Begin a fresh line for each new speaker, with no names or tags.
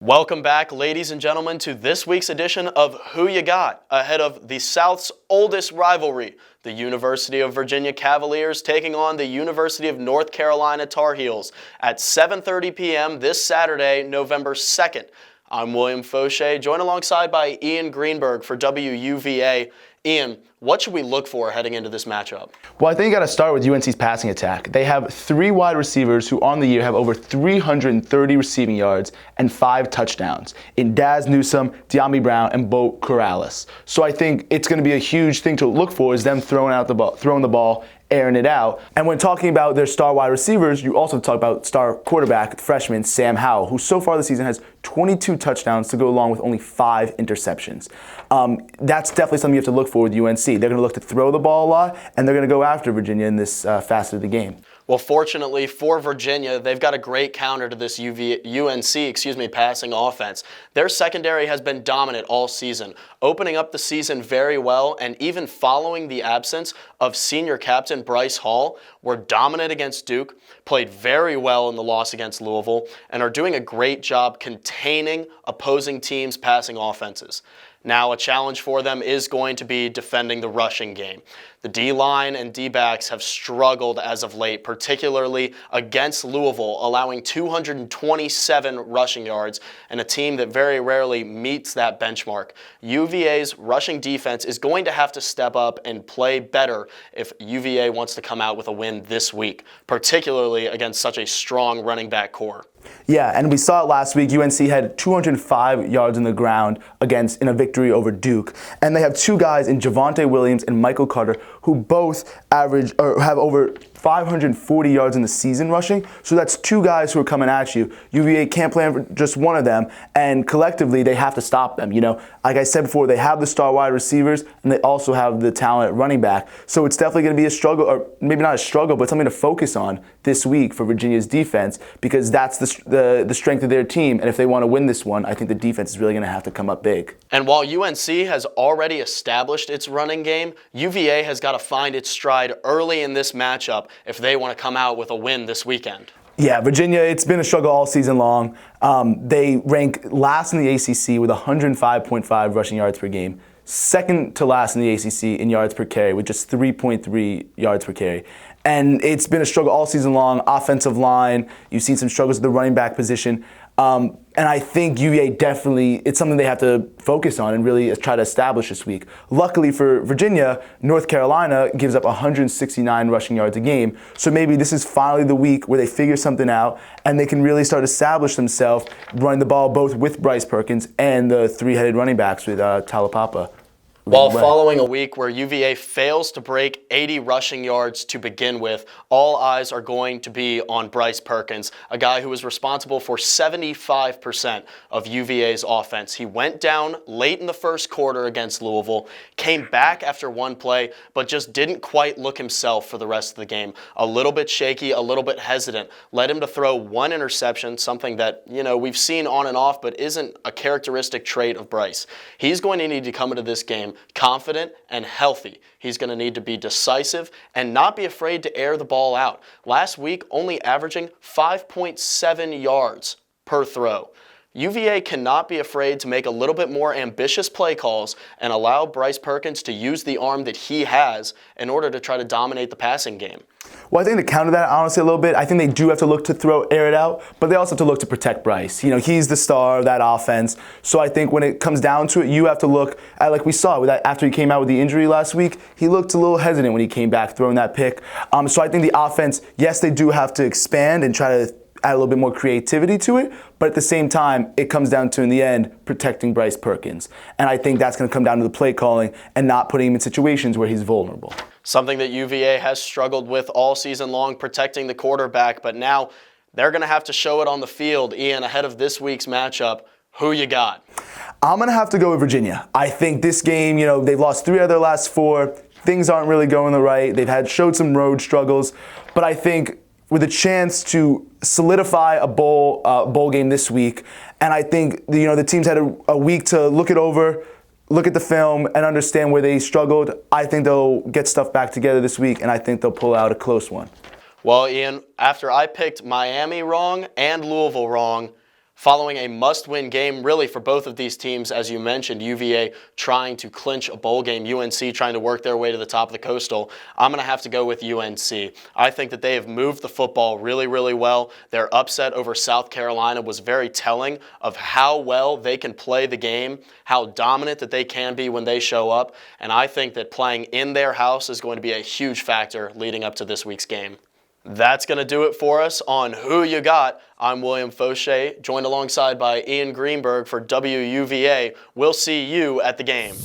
Welcome back, ladies and gentlemen, to this week's edition of Who You Got, ahead of the South's oldest rivalry, the University of Virginia Cavaliers taking on the University of North Carolina Tar Heels at 7:30 p.m. this Saturday, November 2nd. I'm William Foshee, joined alongside by Ean Greenberg for WUVA. Ian, what should we look for heading into this matchup?
Well, I think you got to start with UNC's passing attack. They have 3 wide receivers who on the year have over 330 receiving yards and 5 touchdowns in Daz Newsome, De'Ami Brown, and Bo Corrales. So I think it's going to be a huge thing to look for is them throwing the ball, airing it out. And when talking about their star wide receivers, you also talk about star quarterback, freshman Sam Howell, who so far this season has 22 touchdowns to go along with only 5 interceptions. That's definitely something you have to look for with UNC. They're going to look to throw the ball a lot, and they're going to go after Virginia in this facet of the game.
Well, fortunately for Virginia, they've got a great counter to this UNC passing offense. Their secondary has been dominant all season, opening up the season very well, and even following the absence of senior captain Bryce Hall, were dominant against Duke, played very well in the loss against Louisville, and are doing a great job containing opposing teams' passing offenses. Now, a challenge for them is going to be defending the rushing game. The D-line and D-backs have struggled as of late, particularly against Louisville, allowing 227 rushing yards, and a team that very rarely meets that benchmark. UVA's rushing defense is going to have to step up and play better if UVA wants to come out with a win this week, particularly against such a strong running back core.
Yeah, and we saw it last week. UNC had 205 yards on the ground in a victory over Duke. And they have 2 guys in Javonte Williams and Michael Carter who both have over 540 yards in the season rushing. So that's 2 guys who are coming at you. UVA can't plan for just one of them, and collectively they have to stop them. You know, like I said before, they have the star wide receivers and they also have the talent at running back. So it's definitely going to be a struggle, or maybe not a struggle, but something to focus on this week for Virginia's defense, because that's the strength of their team. And if they want to win this one, I think the defense is really going to have to come up big.
And while UNC has already established its running game, UVA has got to find its stride early in this matchup if they want to come out with a win this weekend.
Yeah, Virginia, it's been a struggle all season long. They rank last in the ACC with 105.5 rushing yards per game, second to last in the ACC in yards per carry with just 3.3 yards per carry. And it's been a struggle all season long. Offensive line, you've seen some struggles at the running back position. And I think UVA definitely, it's something they have to focus on and really try to establish this week. Luckily for Virginia, North Carolina gives up 169 rushing yards a game. So maybe this is finally the week where they figure something out and they can really start to establish themselves running the ball both with Bryce Perkins and the 3-headed running backs with Talapapa.
While following a week where UVA fails to break 80 rushing yards to begin with, all eyes are going to be on Bryce Perkins, a guy who was responsible for 75% of UVA's offense. He went down late in the first quarter against Louisville, came back after one play, but just didn't quite look himself for the rest of the game. A little bit shaky, a little bit hesitant, led him to throw 1 interception, something that, we've seen on and off, but isn't a characteristic trait of Bryce. He's going to need to come into this game confident and healthy. He's going to need to be decisive and not be afraid to air the ball out. Last week, only averaging 5.7 yards per throw. UVA cannot be afraid to make a little bit more ambitious play calls and allow Bryce Perkins to use the arm that he has in order to try to dominate the passing game.
Well, I think to counter that, honestly, a little bit, I think they do have to look to air it out, but they also have to look to protect Bryce. He's the star of that offense. So I think when it comes down to it, you have to look at, like we saw with that after he came out with the injury last week, he looked a little hesitant when he came back throwing that pick. So I think the offense, yes, they do have to expand and try to add a little bit more creativity to it, but at the same time, it comes down to, in the end, protecting Bryce Perkins. And I think that's going to come down to the play calling and not putting him in situations where he's vulnerable.
Something that UVA has struggled with all season long, protecting the quarterback, but now they're going to have to show it on the field. Ian, ahead of this week's matchup, who you got?
I'm going to have to go with Virginia. I think this game, they've lost 3 out of their last 4. Things aren't really going the right. They've showed some road struggles, but I think with a chance to solidify a bowl game this week, and I think the teams had a week to look it over, look at the film, and understand where they struggled. I think they'll get stuff back together this week, and I think they'll pull out a close one.
Well, Ian, after I picked Miami wrong and Louisville wrong, Following a must-win game really for both of these teams, as you mentioned, UVA trying to clinch a bowl game, UNC trying to work their way to the top of the Coastal, I'm going to have to go with UNC. I think that they have moved the football really, really well. Their upset over South Carolina was very telling of how well they can play the game, how dominant that they can be when they show up, and I think that playing in their house is going to be a huge factor leading up to this week's game. That's going to do it for us on Who You Got. I'm William Foshee, joined alongside by Ean Greenberg for WUVA. We'll see you at the game.